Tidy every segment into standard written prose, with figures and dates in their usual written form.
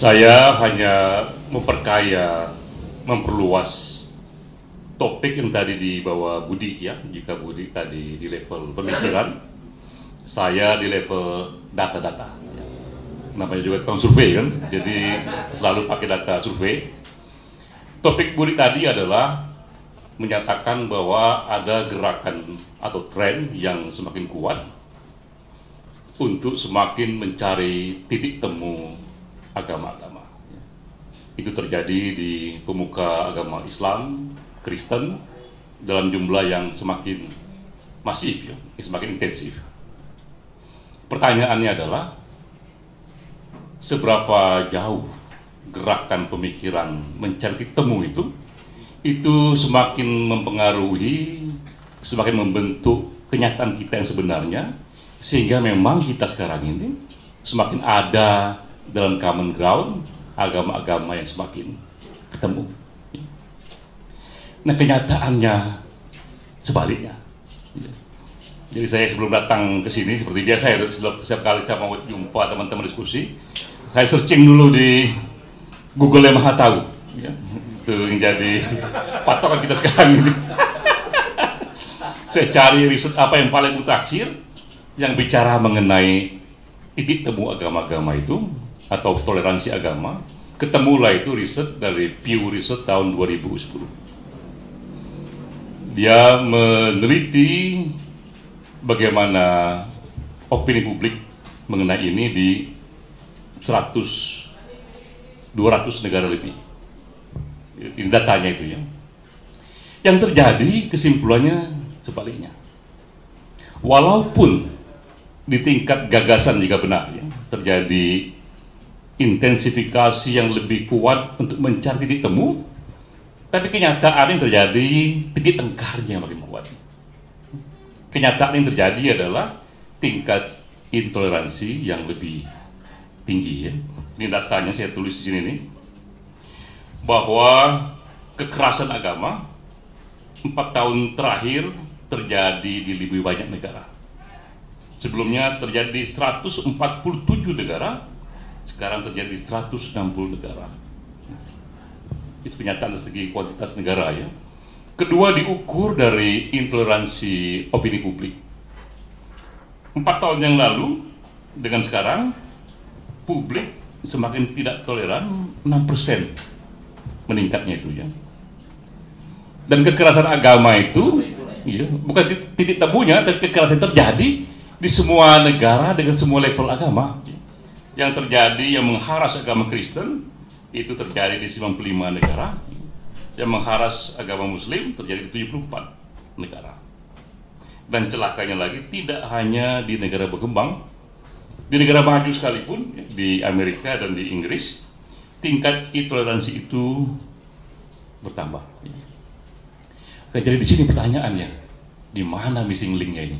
Saya hanya memperkaya, memperluas topik yang tadi dibawa Budi ya. Jika Budi tadi di level pemikiran, saya di level data-data. Namanya juga tukang survei kan, jadi selalu pakai data survei. Topik Budi tadi adalah menyatakan bahwa ada gerakan atau tren yang semakin kuat untuk semakin mencari titik temu agama-agama. Itu terjadi di pemuka agama Islam, Kristen dalam jumlah yang semakin masif, ya, semakin intensif. Pertanyaannya adalah seberapa jauh gerakan pemikiran mencari titik temu itu semakin mempengaruhi, semakin membentuk kenyataan kita yang sebenarnya, sehingga memang kita sekarang ini semakin ada dalam common ground agama-agama yang semakin ketemu. Nah, kenyataannya sebaliknya. Jadi saya sebelum datang ke sini seperti biasa ya, setiap kali saya mau jumpa teman-teman diskusi, saya searching dulu di Google yang Maha Tahu. Ya. Itu yang jadi patokan kita sekarang ini. Saya cari riset apa yang paling mutakhir yang bicara mengenai titik temu agama-agama itu atau toleransi agama. Ketemulah itu riset dari Pew Research tahun 2010. Dia meneliti bagaimana opini publik mengenai ini di 200 negara lebih. Ini datanya itu ya. Yang terjadi kesimpulannya sebaliknya. Walaupun di tingkat gagasan jika benar ya, terjadi intensifikasi yang lebih kuat untuk mencari titik temu, tapi kenyataan yang terjadi titik tengkarnya yang makin kuat. Kenyataan yang terjadi adalah tingkat intoleransi yang lebih tinggi ya. Ini datanya saya tulis di sini nih, bahwa kekerasan agama 4 tahun terakhir terjadi di lebih banyak negara. Sebelumnya terjadi di 147 negara, sekarang terjadi di 160 negara. Itu kenyataan dari segi kuantitas negara ya. Kedua, diukur dari intoleransi opini publik. 4 tahun yang lalu dengan sekarang, publik semakin tidak toleran, 6% meningkatnya itu ya. Dan kekerasan agama itu ya, bukan titik temunya, tapi kekerasan terjadi di semua negara dengan semua level agama. Yang terjadi yang mengharas agama Kristen itu terjadi di 95 negara, yang mengharas agama Muslim terjadi di 74 negara. Dan celakanya lagi tidak hanya di negara berkembang, di negara maju sekalipun, di Amerika dan di Inggris, tingkat intoleransi itu bertambah. Jadi di sini pertanyaannya, di mana missing link-nya ini?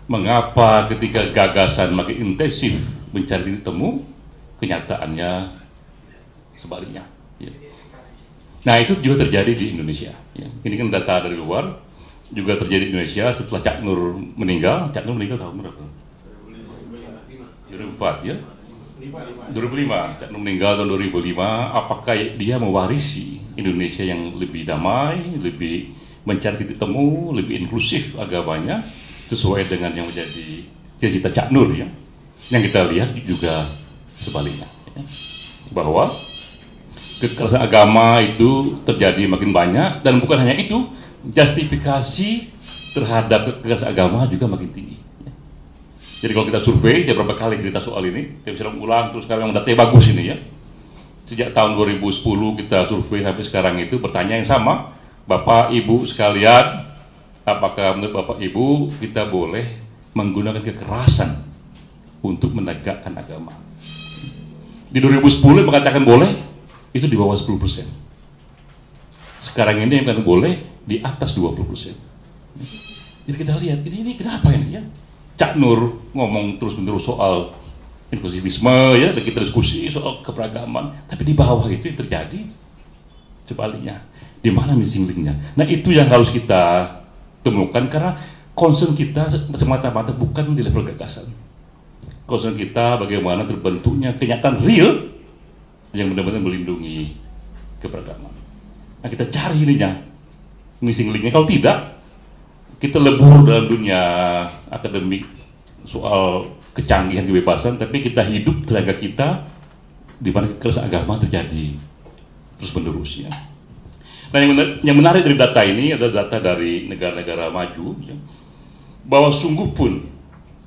Mengapa ketika gagasan makin intensif mencari titik temu, kenyataannya sebaliknya? Ya. Nah, itu juga terjadi di Indonesia. Ya. Ini kan data dari luar, juga terjadi di Indonesia setelah Cak Nur meninggal. Cak Nur meninggal tahun berapa? 2004 ya. 2005, Cak Nur meninggal tahun 2005. Apakah dia mewarisi Indonesia yang lebih damai, lebih mencari titik temu, lebih inklusif agamanya, sesuai dengan yang menjadi cita-cita Cak Nur ya. Yang kita lihat juga sebaliknya ya. Bahwa kekerasan agama itu terjadi makin banyak, dan bukan hanya itu, justifikasi terhadap kekerasan agama juga makin tinggi ya. Jadi kalau kita survei, saya berapa kali cerita soal ini, saya bisa ulang terus sekarang datanya bagus ini ya. Sejak tahun 2010 kita survei sampai sekarang itu pertanyaan yang sama, Bapak Ibu sekalian, apakah menurut Bapak Ibu kita boleh menggunakan kekerasan untuk menegakkan agama? Di 2010 mengatakan boleh, itu di bawah 10%. Sekarang ini yang boleh di atas 20%. Jadi kita lihat, ini kenapa ini ya? Cak Nur ngomong terus-menerus soal inklusivisme ya, dan kita diskusi soal keberagaman, tapi di bawah itu yang terjadi sebaliknya. Di mana missing link-nya? Nah, itu yang harus kita temukan, karena concern kita semata-mata bukan di level gagasan, concern kita bagaimana terbentuknya kenyataan real yang benar-benar melindungi keberagaman. Nah, kita cari ininya, missing linknya. Kalau tidak, kita lebur dalam dunia akademik soal kecanggihan kebebasan, tapi kita hidup tenaga kita di mana kekerasan agama terjadi terus menerus ya. Nah, yang menarik dari data ini adalah data dari negara-negara maju ya, bahwa sungguh pun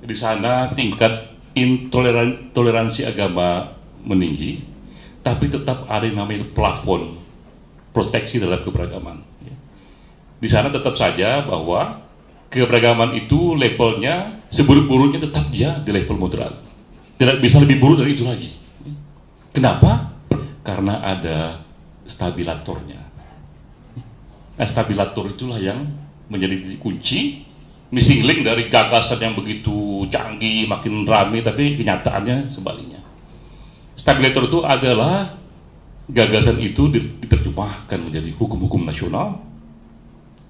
di sana tingkat toleransi agama meninggi, tapi tetap ada yang namanya plafon proteksi dalam keberagaman. Di sana tetap saja bahwa keberagaman itu levelnya seburuk-buruknya tetap dia di level moderat. Tidak bisa lebih buruk dari itu lagi. Kenapa? Karena ada stabilatornya. Nah, stabilator itulah yang menjadi kunci, missing link dari gagasan yang begitu canggih, makin ramai, tapi kenyataannya sebaliknya. Stabilator itu adalah gagasan itu diterjemahkan menjadi hukum-hukum nasional,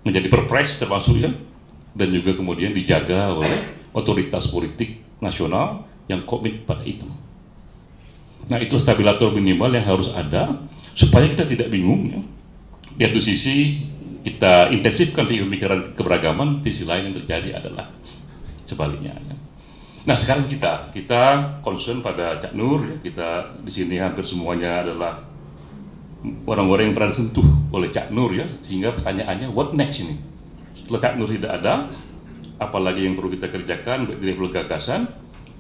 menjadi perpres termasuk ya, dan juga kemudian dijaga oleh otoritas politik nasional yang komit pada itu. Nah, itu stabilator minimal yang harus ada supaya kita tidak bingung ya. Di satu sisi kita intensifkan pemikiran keberagaman, di sisi lain yang terjadi adalah sebaliknya ya. Nah, sekarang kita concern pada Cak Nur ya. Kita di sini hampir semuanya adalah orang-orang yang pernah disentuh oleh Cak Nur ya, sehingga pertanyaannya what next ini? Setelah Cak Nur tidak ada, apalagi yang perlu kita kerjakan di level gagasan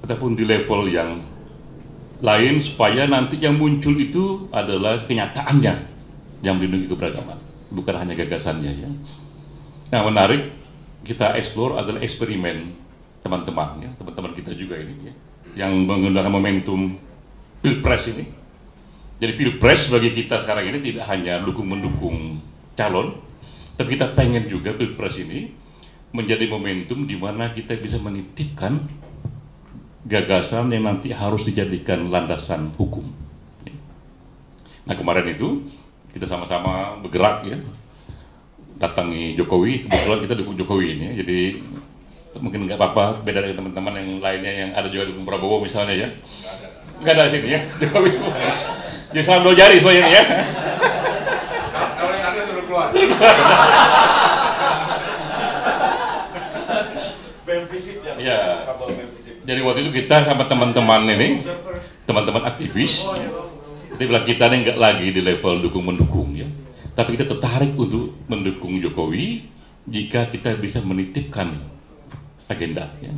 ataupun di level yang lain supaya nanti yang muncul itu adalah kenyataannya yang melindungi keberagaman, bukan hanya gagasannya ya. Nah, menarik kita explore adalah eksperimen teman-teman ya, teman-teman kita juga ini ya, yang menggunakan momentum Pilpres ini. Jadi Pilpres bagi kita sekarang ini tidak hanya mendukung calon, tapi kita pengen juga Pilpres ini menjadi momentum di mana kita bisa menitipkan gagasan yang nanti harus dijadikan landasan hukum. Nah, kemarin itu kita sama-sama bergerak ya, datangi Jokowi, kebetulan kita dukung Jokowi ini ya, jadi mungkin nggak apa-apa beda dari teman-teman yang lainnya yang ada juga dukung Prabowo misalnya ya. Nggak ada di sini ya, Jokowi semua. Jadi salam dua jari semuanya ya. Kalau yang ada suruh keluar. Ya. Jadi waktu itu kita sama teman-teman ini, teman-teman aktivis, dia bilang kita ini nggak lagi di level dukung-mendukung ya, tapi kita tertarik untuk mendukung Jokowi jika kita bisa menitipkan agenda ya.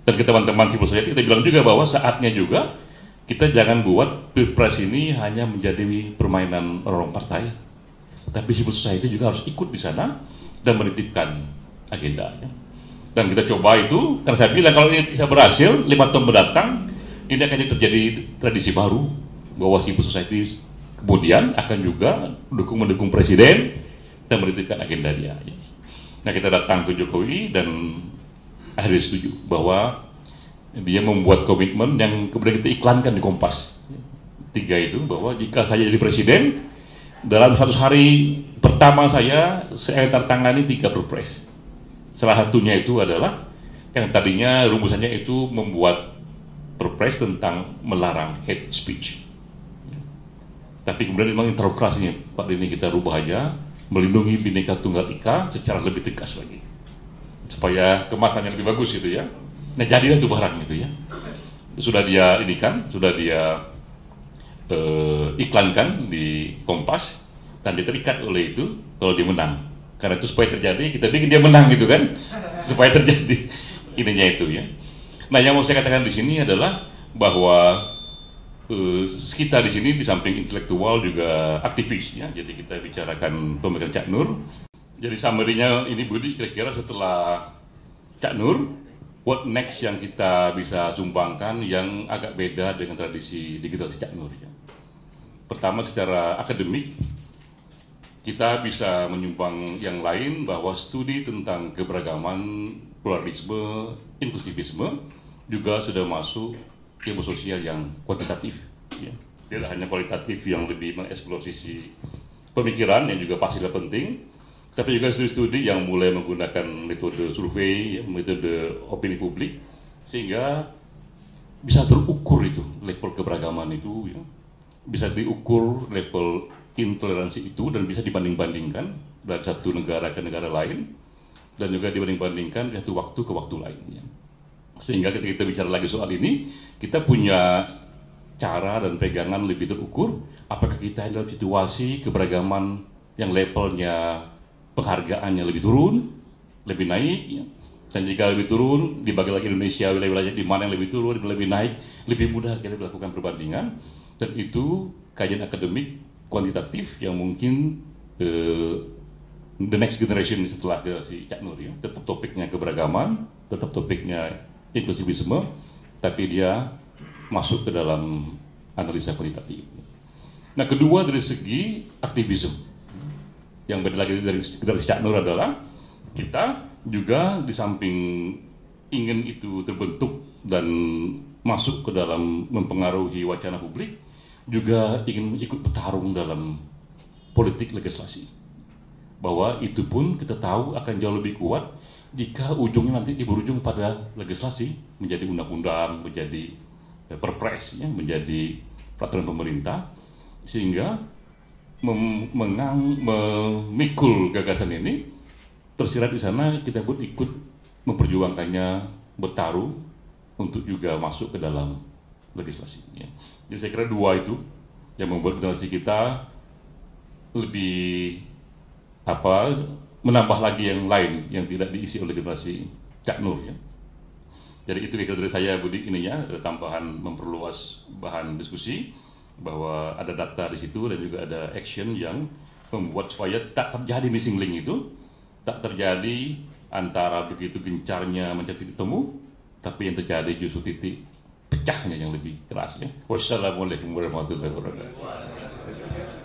Dan ke teman-teman civil society kita bilang juga bahwa saatnya juga kita jangan buat Pilpres ini hanya menjadi permainan orang partai, tapi civil society juga harus ikut di sana dan menitipkan agenda ya. Dan kita coba itu, karena saya bilang kalau ini bisa berhasil 5 tahun mendatang, ini akan terjadi tradisi baru bahwa civil society kemudian akan juga mendukung presiden dan menitipkan agenda dia. Nah, kita datang ke Jokowi dan akhirnya setuju bahwa dia membuat komitmen yang kemudian kita iklankan di Kompas 3 itu, bahwa jika saya jadi presiden dalam 100 hari pertama saya tangani 3 perpres. Salah satunya itu adalah yang tadinya rumusannya itu membuat perpres tentang melarang hate speech. Tapi kemudian memang terlalu keras ini, Pak, ini kita rubah aja, melindungi Bhinneka Tunggal Ika secara lebih tegas lagi, supaya kemasannya lebih bagus itu ya. Nah, jadilah itu barang itu ya. Sudah dia iklankan di Kompas dan diterikat oleh itu kalau dia menang. Karena itu supaya terjadi, kita bikin dia menang gitu kan, supaya terjadi ininya itu ya. Nah, yang mau saya katakan di sini adalah bahwa kita di sini di samping intelektual juga aktivis ya. Jadi kita bicarakan pemikiran Cak Nur. Jadi summary-nya ini Budi, kira-kira setelah Cak Nur, what next yang kita bisa sumbangkan yang agak beda dengan tradisi digital Cak Nur ya. Pertama, secara akademik kita bisa menyumbang yang lain bahwa studi tentang keberagaman, pluralisme, inklusivisme juga sudah masuk ilmu sosial yang kuantitatif ya. Tidak hanya kualitatif yang lebih mengeksplor sisi pemikiran yang juga pastilah penting, tapi juga studi-studi yang mulai menggunakan metode survei ya, metode opini publik, sehingga bisa terukur itu level keberagaman itu, ya. Bisa diukur level intoleransi itu dan bisa dibanding-bandingkan dari satu negara ke negara lain dan juga dibanding-bandingkan dari satu waktu ke waktu lain, ya. Sehingga ketika kita bicara lagi soal ini, kita punya cara dan pegangan lebih terukur apakah kita dalam situasi keberagaman yang levelnya penghargaannya lebih turun, lebih naik, ya. Dan jika lebih turun, dibagi lagi Indonesia wilayah-wilayah di mana yang lebih turun, lebih naik, lebih mudah kita melakukan perbandingan. Dan itu kajian akademik kuantitatif yang mungkin the next generation setelah si Cak Nur, ya. Tetap topiknya keberagaman, tetap topiknya inklusivisme, tapi dia masuk ke dalam analisa kualitatif. Nah, kedua dari segi aktivisme, yang beda lagi dari Cak Nur adalah kita juga di samping ingin itu terbentuk dan masuk ke dalam mempengaruhi wacana publik, juga ingin ikut bertarung dalam politik legislasi. Bahwa itu pun kita tahu akan jauh lebih kuat jika ujungnya nanti berujung pada legislasi, menjadi undang-undang, menjadi perpres, ya, menjadi peraturan pemerintah, sehingga memikul gagasan ini tersirat di sana, kita pun ikut memperjuangkannya, bertaruh untuk juga masuk ke dalam legislasi, ya. Jadi saya kira dua itu yang membuat generasi kita lebih menambah lagi yang lain yang tidak diisi oleh generasi Cak Nur, ya. Jadi itu kira dari saya, Budi, ininya tambahan memperluas bahan diskusi bahwa ada data di situ dan juga ada action yang membuat supaya tak terjadi missing link itu, tak terjadi antara begitu gencarnya mencari titik temu, tapi yang terjadi justru titik pecahnya yang lebih keras, ya. Wassalamualaikum warahmatullahi wabarakatuh.